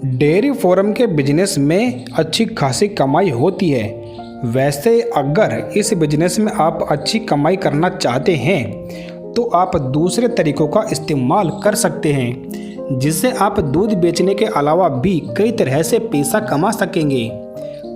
Dairy farm के business में अच्छी खासी कमाई होती है। वैसे अगर इस बिजनेस में आप अच्छी कमाई करना चाहते हैं तो आप दूसरे तरीकों का इस्तेमाल कर सकते हैं, जिससे आप दूध बेचने के अलावा भी कई तरह से पैसा कमा सकेंगे।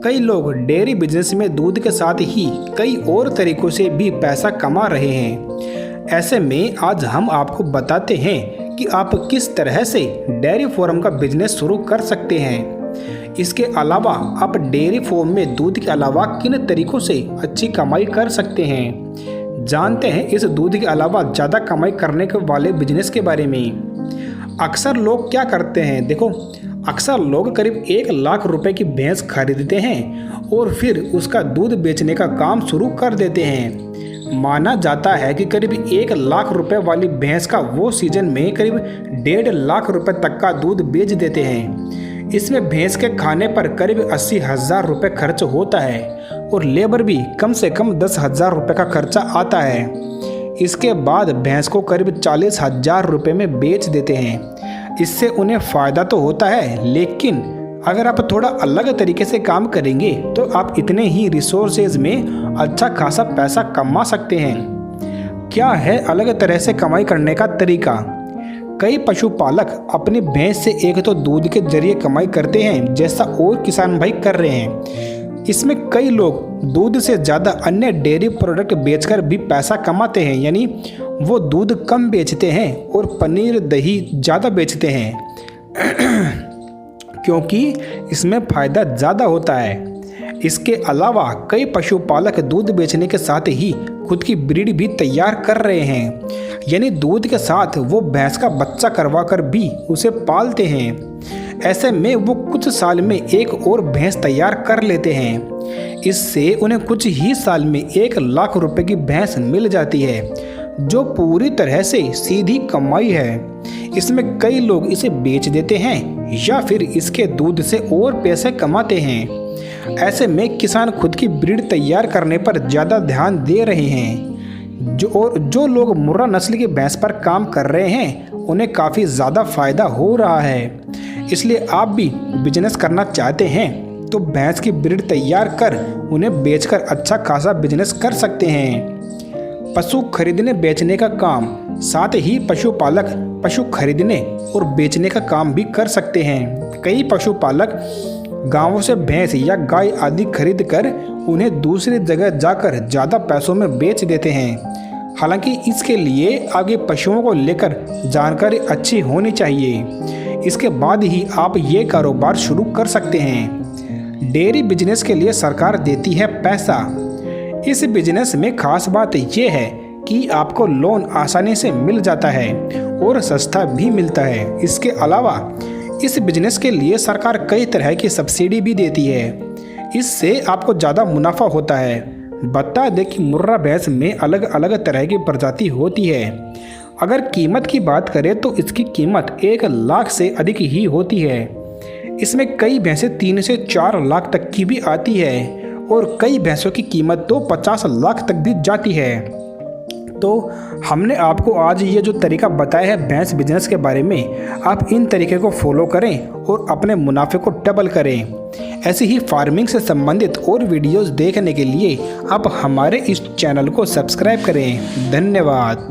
कई लोग डेयरी बिजनेस में दूध के साथ ही कई और तरीकों से भी पैसा कमा रहे हैं। ऐसे में आज हम आपको बताते हैं कि आप किस तरह से डेयरी फार्म का बिजनेस शुरू कर सकते हैं। इसके अलावा आप डेयरी फार्म में दूध के अलावा किन तरीकों से अच्छी कमाई कर सकते हैं। जानते हैं इस दूध के अलावा ज़्यादा कमाई करने के वाले बिजनेस के बारे में। अक्सर लोग क्या करते हैं, देखो अक्सर लोग करीब 1 लाख रुपए की भैंस खरीदते हैं और फिर उसका दूध बेचने का काम शुरू कर देते हैं। माना जाता है कि करीब 1 लाख रुपए वाली भैंस का वो सीजन में करीब 1.5 लाख रुपए तक का दूध बेच देते हैं। इसमें भैंस के खाने पर करीब 80,000 रुपये खर्च होता है और लेबर भी कम से कम 10,000 रुपये का खर्चा आता है। इसके बाद भैंस को करीब 40,000 रुपये में बेच देते हैं। इससे उन्हें फ़ायदा तो होता है, लेकिन अगर आप थोड़ा अलग तरीके से काम करेंगे तो आप इतने ही रिसोर्सेज में अच्छा खासा पैसा कमा सकते हैं। क्या है अलग तरह से कमाई करने का तरीका? कई पशुपालक अपनी भैंस से एक तो दूध के जरिए कमाई करते हैं, जैसा और किसान भाई कर रहे हैं। इसमें कई लोग दूध से ज़्यादा अन्य डेयरी प्रोडक्ट बेचकर भी पैसा कमाते हैं, यानी वो दूध कम बेचते हैं और पनीर दही ज़्यादा बेचते हैं क्योंकि इसमें फ़ायदा ज़्यादा होता है। इसके अलावा कई पशुपालक दूध बेचने के साथ ही खुद की ब्रीड भी तैयार कर रहे हैं, यानी दूध के साथ वो भैंस का बच्चा करवा कर भी उसे पालते हैं। ऐसे में वो कुछ साल में एक और भैंस तैयार कर लेते हैं। इससे उन्हें कुछ ही साल में 1 लाख रुपए की भैंस मिल जाती है, जो पूरी तरह से सीधी कमाई है। इसमें कई लोग इसे बेच देते हैं या फिर इसके दूध से और पैसे कमाते हैं। ऐसे में किसान खुद की ब्रीड तैयार करने पर ज़्यादा ध्यान दे रहे हैं। जो लोग मुर्रा नस्ल की भैंस पर काम कर रहे हैं उन्हें काफ़ी ज़्यादा फ़ायदा हो रहा है। इसलिए आप भी बिजनेस करना चाहते हैं तो भैंस की ब्रीड तैयार कर उन्हें बेचकर अच्छा खासा बिजनेस कर सकते हैं। पशु खरीदने बेचने का काम, साथ ही पशुपालक पशु खरीदने और बेचने का काम भी कर सकते हैं। कई पशुपालक गांवों से भैंस या गाय आदि खरीद कर उन्हें दूसरी जगह जाकर ज़्यादा पैसों में बेच देते हैं। हालांकि इसके लिए आगे पशुओं को लेकर जानकारी अच्छी होनी चाहिए। इसके बाद ही आप ये कारोबार शुरू कर सकते हैं। डेयरी बिजनेस के लिए सरकार देती है पैसा। इस बिजनेस में खास बात यह है कि आपको लोन आसानी से मिल जाता है और सस्ता भी मिलता है। इसके अलावा इस बिजनेस के लिए सरकार कई तरह की सब्सिडी भी देती है। इससे आपको ज़्यादा मुनाफा होता है। बता दें कि मुर्रा भैंस में अलग अलग तरह की प्रजाति होती है। अगर कीमत की बात करें तो इसकी कीमत 1 लाख से अधिक ही होती है। इसमें कई भैंसें 3 से 4 लाख तक की भी आती है और कई भैंसों की कीमत तो 50 लाख तक भी जाती है। तो हमने आपको आज ये जो तरीका बताया है भैंस बिजनेस के बारे में, आप इन तरीके को फॉलो करें और अपने मुनाफे को डबल करें। ऐसी ही फार्मिंग से संबंधित और वीडियोस देखने के लिए आप हमारे इस चैनल को सब्सक्राइब करें। धन्यवाद।